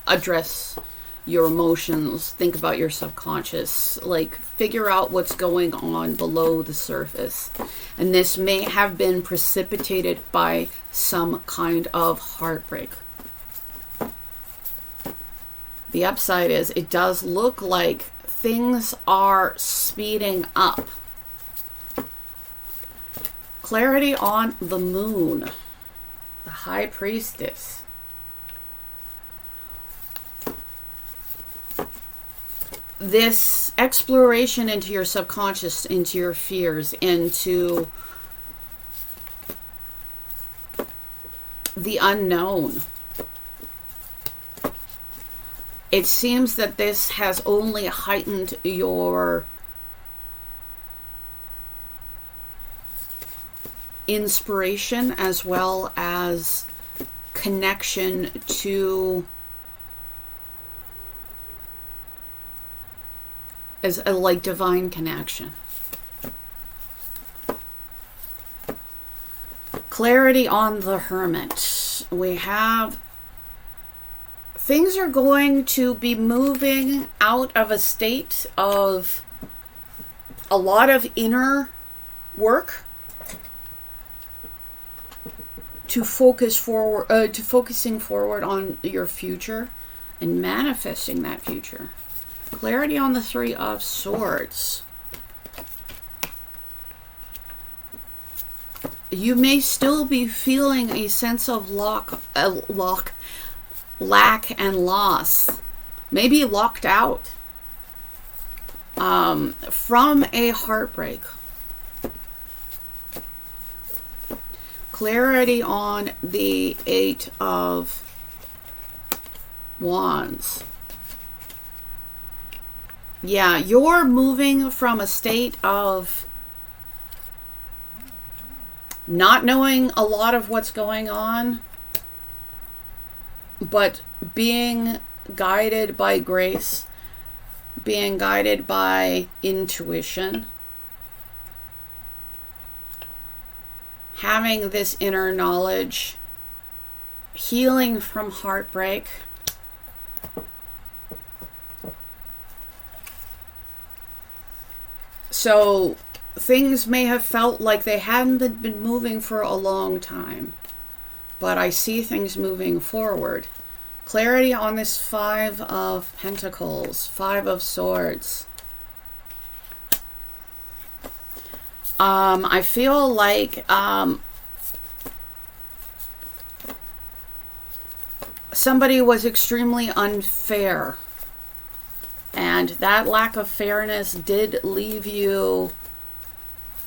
[SPEAKER 1] address your emotions, think about your subconscious, like figure out what's going on below the surface. And this may have been precipitated by some kind of heartbreak. The upside is it does look like things are speeding up. Clarity on the Moon, the High Priestess. This exploration into your subconscious, into your fears, into the unknown. It seems that this has only heightened your inspiration as well as connection to as a like divine connection. Clarity on the Hermit. We have things are going to be moving out of a state of a lot of inner work to focusing forward on your future and manifesting that future. Clarity on the 3 of Swords. You may still be feeling a sense of lack and loss. Maybe locked out from a heartbreak. Clarity on the 8 of Wands. Yeah, you're moving from a state of not knowing a lot of what's going on, but being guided by grace, being guided by intuition, having this inner knowledge, healing from heartbreak. So things may have felt like they hadn't been moving for a long time, but I see things moving forward. Clarity on this 5 of Pentacles, 5 of Swords. I feel like somebody was extremely unfair, and that lack of fairness did leave you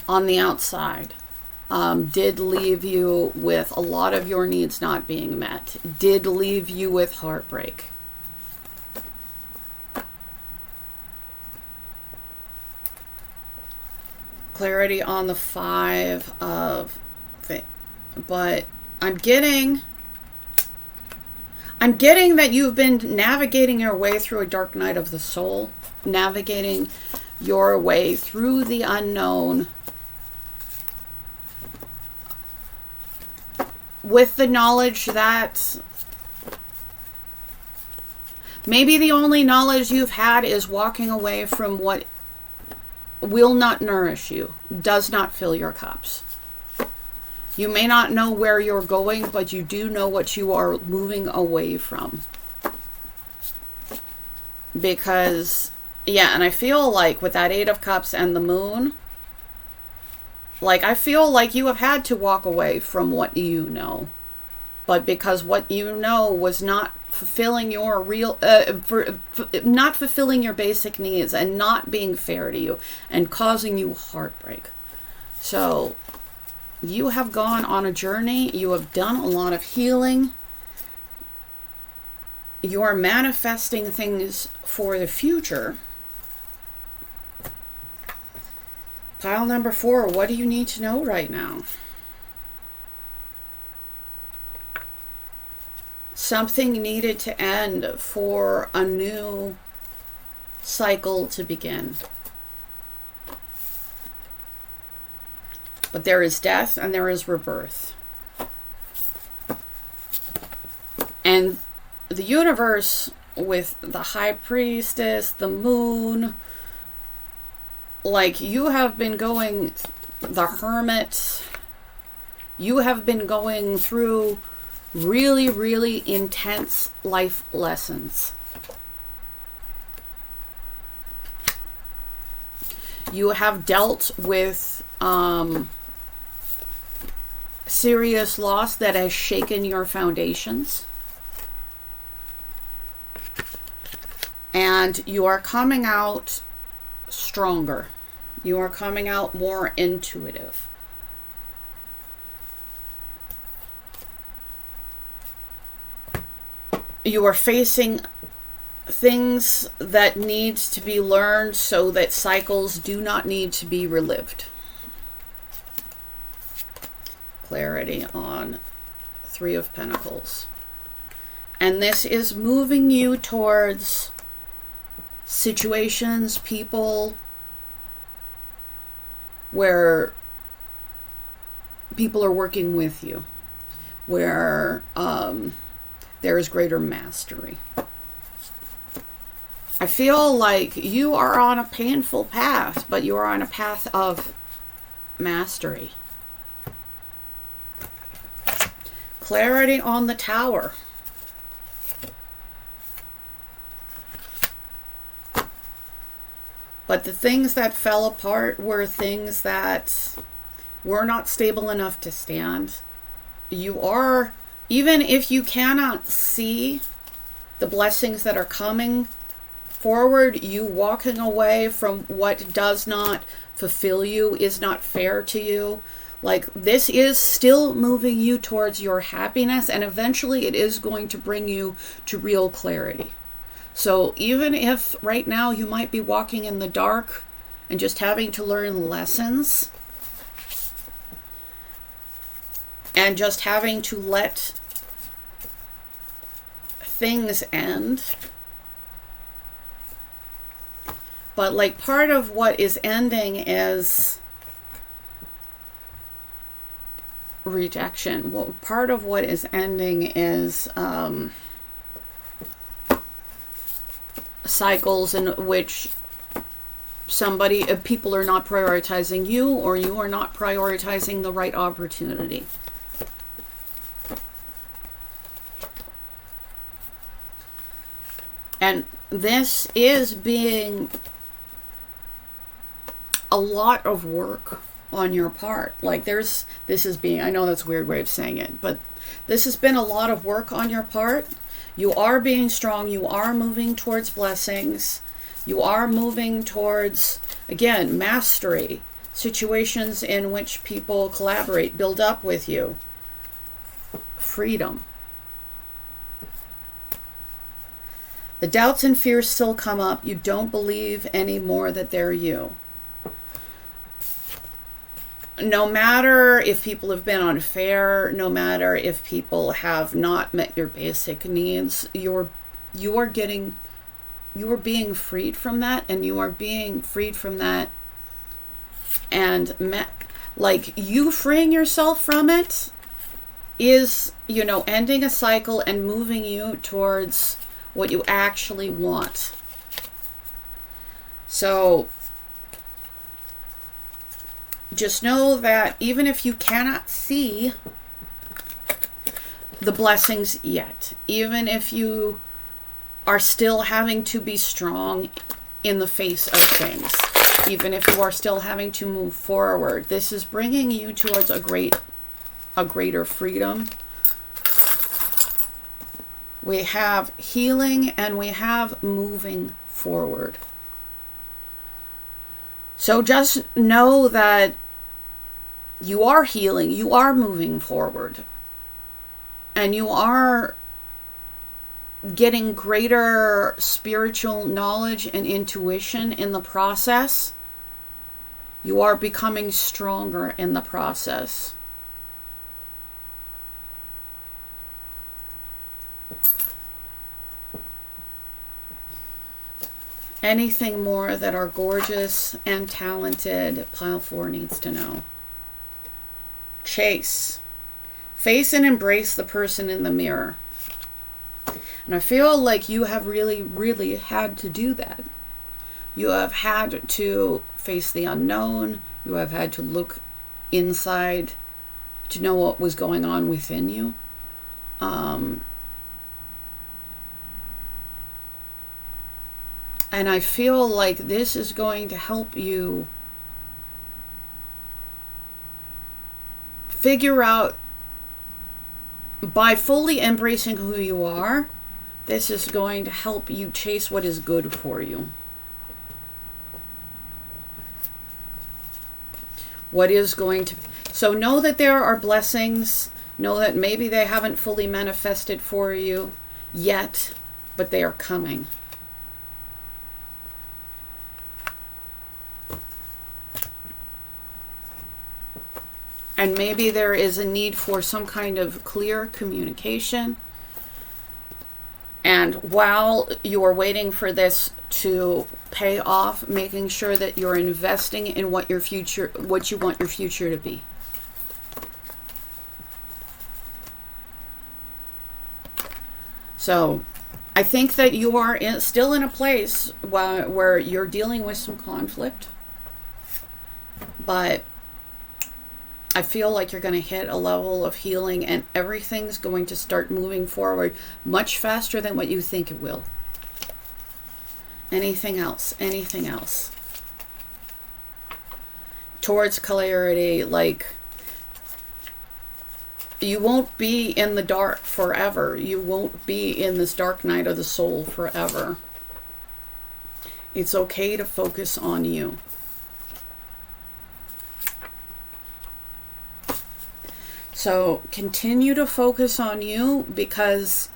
[SPEAKER 1] on the outside, did leave you with a lot of your needs not being met, did leave you with heartbreak. Clarity on the 5 of things. But I'm getting that you've been navigating your way through a dark night of the soul, navigating your way through the unknown with the knowledge that maybe the only knowledge you've had is walking away from what will not nourish you, does not fill your cups. You may not know where you're going, but you do know what you are moving away from. Because, yeah, and I feel like with that 8 of Cups and the Moon, like I feel like you have had to walk away from what you know. but because what you know was not fulfilling your real, not fulfilling your basic needs and not being fair to you and causing you heartbreak. So you have gone on a journey. You have done a lot of healing. You are manifesting things for the future. Pile number 4, what do you need to know right now? Something needed to end for a new cycle to begin. But there is death and there is rebirth. And the universe, with the High Priestess, the moon, like you have been going, the Hermit, you have been going through really, really intense life lessons. You have dealt with serious loss that has shaken your foundations. And you are coming out stronger. You are coming out more intuitive. You are facing things that need to be learned so that cycles do not need to be relived. Clarity on 3 of Pentacles. And this is moving you towards situations, people, where people are working with you, where there is greater mastery. I feel like you are on a painful path, but you are on a path of mastery. Clarity on the Tower. But the things that fell apart were things that were not stable enough to stand. You are, even if you cannot see the blessings that are coming forward, you walking away from what does not fulfill you is not fair to you. Like, this is still moving you towards your happiness, and eventually it is going to bring you to real clarity. So even if right now you might be walking in the dark and just having to learn lessons and just having to let things end, but like part of what is ending is rejection. Well, part of what is ending is cycles in which people are not prioritizing you, or you are not prioritizing the right opportunity. And this is being a lot of work on your part. Like I know that's a weird way of saying it, but this has been a lot of work on your part. You are being strong. You are moving towards blessings. You are moving towards, again, mastery. Situations in which people collaborate, build up with you. Freedom. The doubts and fears still come up. You don't believe anymore that they're you. No matter if people have been unfair, no matter if people have not met your basic needs, you are being freed from that, and you are being freed from that, and like you freeing yourself from it is, ending a cycle and moving you towards what you actually want. So just know that even if you cannot see the blessings yet, even if you are still having to be strong in the face of things, even if you are still having to move forward, this is bringing you towards a greater freedom, We have healing, and we have moving forward. So just know that you are healing, you are moving forward, and you are getting greater spiritual knowledge and intuition in the process. You are becoming stronger in the process. Anything more that our gorgeous and talented Pile 4 needs to know? Chase. Face and embrace the person in the mirror. And I feel like you have really, really had to do that. You have had to face the unknown. You have had to look inside to know what was going on within you. And I feel like this is going to help you figure out, by fully embracing who you are, this is going to help you chase what is good for you. What is going to... So know that there are blessings. Know that maybe they haven't fully manifested for you yet, but they are coming. And maybe there is a need for some kind of clear communication. And while you are waiting for this to pay off, making sure that you're investing in what you want your future to be. So I think that you are still in a place where you're dealing with some conflict. But I feel like you're going to hit a level of healing, and everything's going to start moving forward much faster than what you think it will. Anything else? Anything else? Towards clarity, like, you won't be in the dark forever. You won't be in this dark night of the soul forever. It's okay to focus on you. So continue to focus on you, because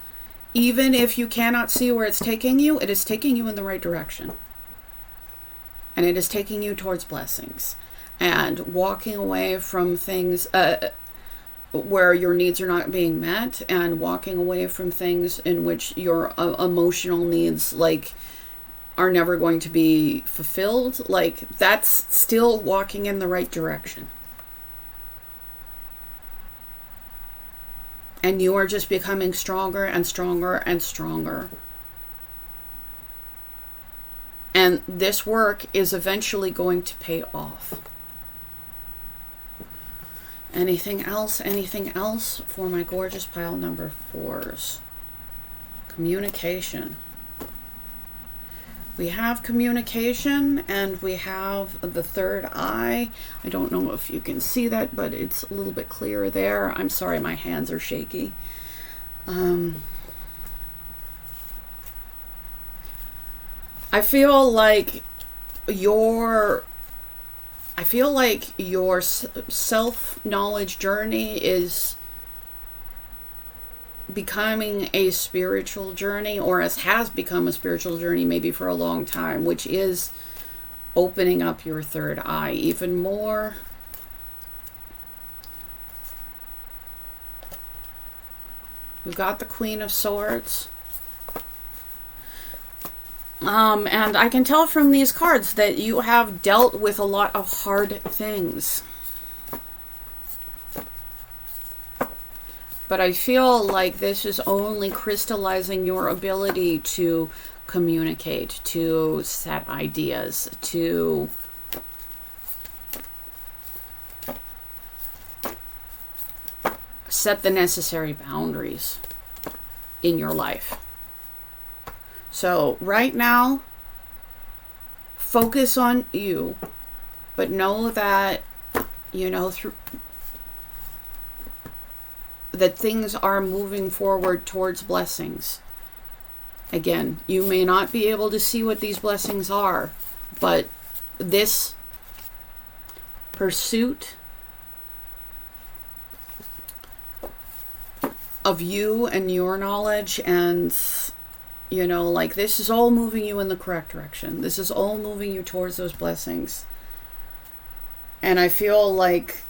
[SPEAKER 1] even if you cannot see where it's taking you, it is taking you in the right direction. And it is taking you towards blessings. And walking away from things where your needs are not being met, and walking away from things in which your emotional needs are never going to be fulfilled. That's still walking in the right direction. And you are just becoming stronger and stronger and stronger. And this work is eventually going to pay off. Anything else? Anything else for my gorgeous pile number 4s? Communication. We have communication, and we have the third eye. I don't know if you can see that, but it's a little bit clearer there. I'm sorry, my hands are shaky. I feel like your self-knowledge journey is becoming a spiritual journey, or has become a spiritual journey maybe for a long time, which is opening up your third eye even more. We've got the Queen of Swords. And I can tell from these cards that you have dealt with a lot of hard things. But I feel like this is only crystallizing your ability to communicate, to set ideas, to set the necessary boundaries in your life. So right now, focus on you, but know that, that things are moving forward towards blessings. Again, you may not be able to see what these blessings are, but this pursuit of you and your knowledge, and like, this is all moving you in the correct direction. This is all moving you towards those blessings. And I feel like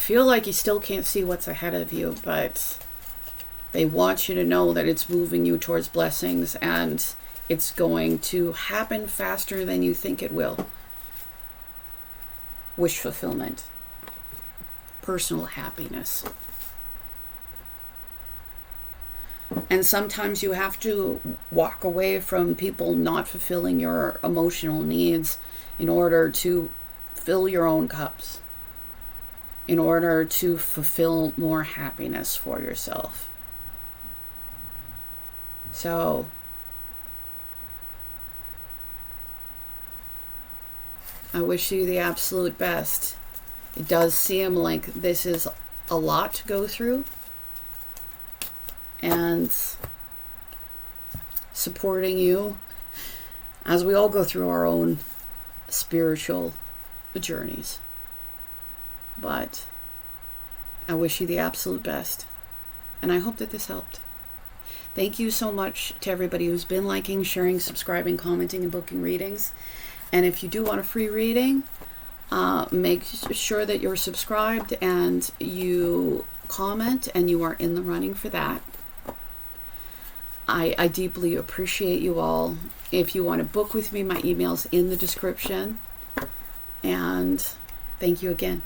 [SPEAKER 1] you still can't see what's ahead of you, but they want you to know that it's moving you towards blessings, and it's going to happen faster than you think it will. Wish fulfillment, personal happiness. And sometimes you have to walk away from people not fulfilling your emotional needs in order to fill your own cups, in order to fulfill more happiness for yourself. So, I wish you the absolute best. It does seem like this is a lot to go through, and supporting you as we all go through our own spiritual journeys. But I wish you the absolute best, and I hope that this helped. Thank you so much to everybody who's been liking, sharing, subscribing, commenting, and booking readings. And if you do want a free reading, make sure that you're subscribed and you comment, and you are in the running for that. I deeply appreciate you all. If you want to book with me, my email's in the description. And thank you again.